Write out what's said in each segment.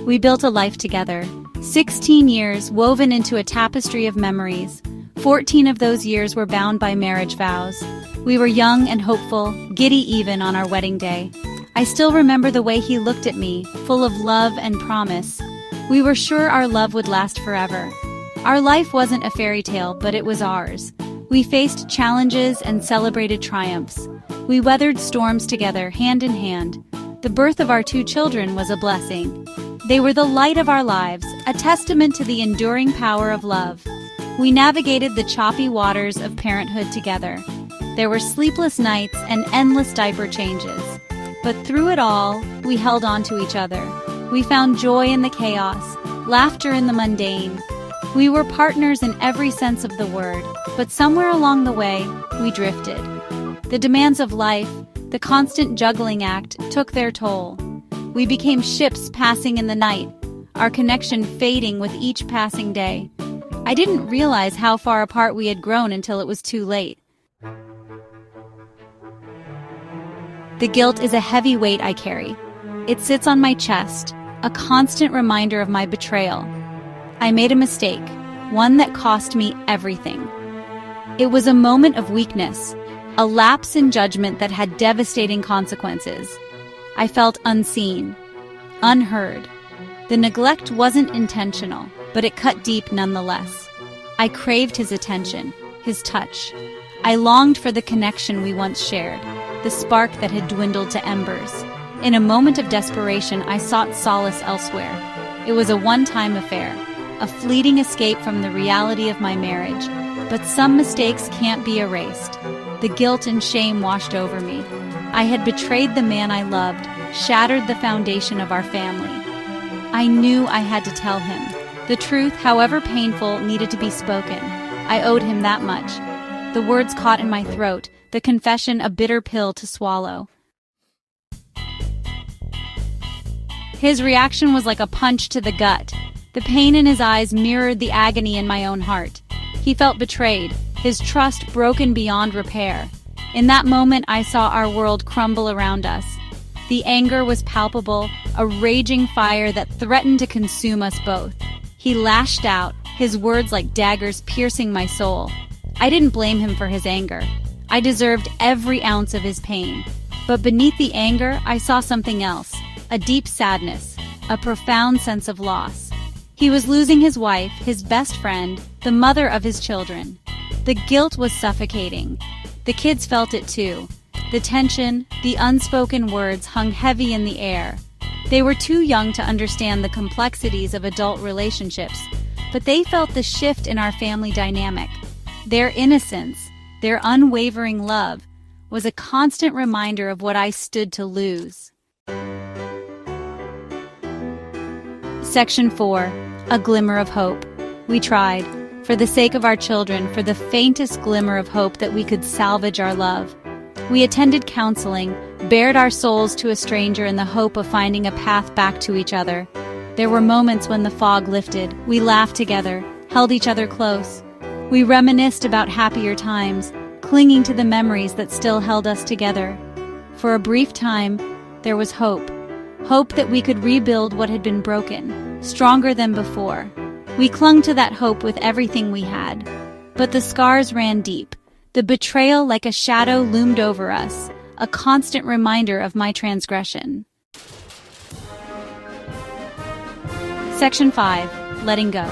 We built a life together. 16 years woven into a tapestry of memories. 14 of those years were bound by marriage vows. We were young and hopeful, giddy even on our wedding day. I still remember the way he looked at me, full of love and promise. We were sure our love would last forever. Our life wasn't a fairy tale, but it was ours. We faced challenges and celebrated triumphs. We weathered storms together, hand in hand. The birth of our 2 children was a blessing. They were the light of our lives, a testament to the enduring power of love. We navigated the choppy waters of parenthood together. There were sleepless nights and endless diaper changes. But through it all, we held on to each other. We found joy in the chaos, laughter in the mundane. We were partners in every sense of the word, but somewhere along the way, we drifted. The demands of life, the constant juggling act, took their toll. We became ships passing in the night, our connection fading with each passing day. I didn't realize how far apart we had grown until it was too late. The guilt is a heavy weight I carry. It sits on my chest, a constant reminder of my betrayal. I made a mistake, one that cost me everything. It was a moment of weakness, a lapse in judgment that had devastating consequences. I felt unseen, unheard. The neglect wasn't intentional, but it cut deep nonetheless. I craved his attention, his touch. I longed for the connection we once shared, the spark that had dwindled to embers. In a moment of desperation, I sought solace elsewhere. It was a one-time affair, a fleeting escape from the reality of my marriage. But some mistakes can't be erased. The guilt and shame washed over me. I had betrayed the man I loved, shattered the foundation of our family. I knew I had to tell him. The truth, however painful, needed to be spoken. I owed him that much. The words caught in my throat, the confession a bitter pill to swallow. His reaction was like a punch to the gut. The pain in his eyes mirrored the agony in my own heart. He felt betrayed, his trust broken beyond repair. In that moment, I saw our world crumble around us. The anger was palpable, a raging fire that threatened to consume us both. He lashed out, his words like daggers piercing my soul. I didn't blame him for his anger. I deserved every ounce of his pain. But beneath the anger, I saw something else, a deep sadness, a profound sense of loss. He was losing his wife, his best friend, the mother of his children. The guilt was suffocating. The kids felt it too. The tension, the unspoken words hung heavy in the air. They were too young to understand the complexities of adult relationships, but they felt the shift in our family dynamic. Their innocence, their unwavering love, was a constant reminder of what I stood to lose. Section 4. A glimmer of hope. We tried, for the sake of our children, for the faintest glimmer of hope that we could salvage our love. We attended counseling, bared our souls to a stranger in the hope of finding a path back to each other. There were moments when the fog lifted. We laughed together, held each other close. We reminisced about happier times, clinging to the memories that still held us together. For a brief time, there was hope. Hope that we could rebuild what had been broken, stronger than before. We clung to that hope with everything we had. But the scars ran deep. The betrayal like a shadow loomed over us, a constant reminder of my transgression. Section 5. Letting go.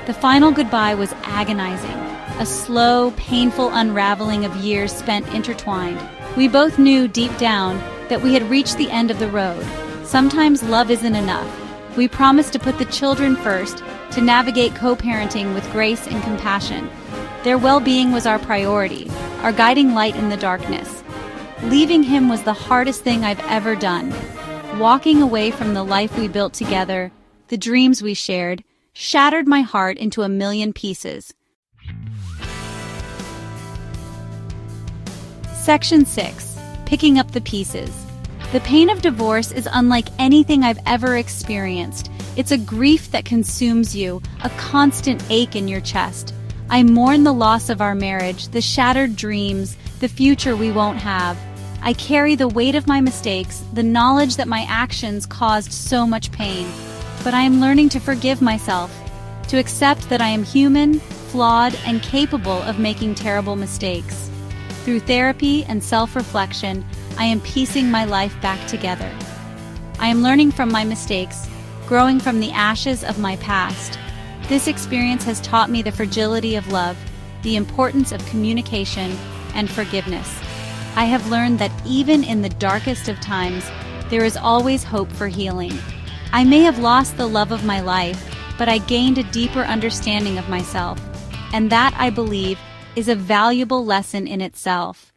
The final goodbye was agonizing, a slow, painful unraveling of years spent intertwined. We both knew deep down that we had reached the end of the road. Sometimes love isn't enough. We promised to put the children first, to navigate co-parenting with grace and compassion. Their well-being was our priority, our guiding light in the darkness. Leaving him was the hardest thing I've ever done. Walking away from the life we built together, the dreams we shared, shattered my heart into a million pieces. Section 6. Picking up the pieces. The pain of divorce is unlike anything I've ever experienced. It's a grief that consumes you, a constant ache in your chest. I mourn the loss of our marriage, the shattered dreams, the future we won't have. I carry the weight of my mistakes, the knowledge that my actions caused so much pain. but I am learning to forgive myself, to accept that I am human, flawed, and capable of making terrible mistakes. Through therapy and self-reflection, I am piecing my life back together. I am learning from my mistakes, growing from the ashes of my past. This experience has taught me the fragility of love, the importance of communication, and forgiveness. I have learned that even in the darkest of times, there is always hope for healing. I may have lost the love of my life, but I gained a deeper understanding of myself, and that, I believe, is a valuable lesson in itself.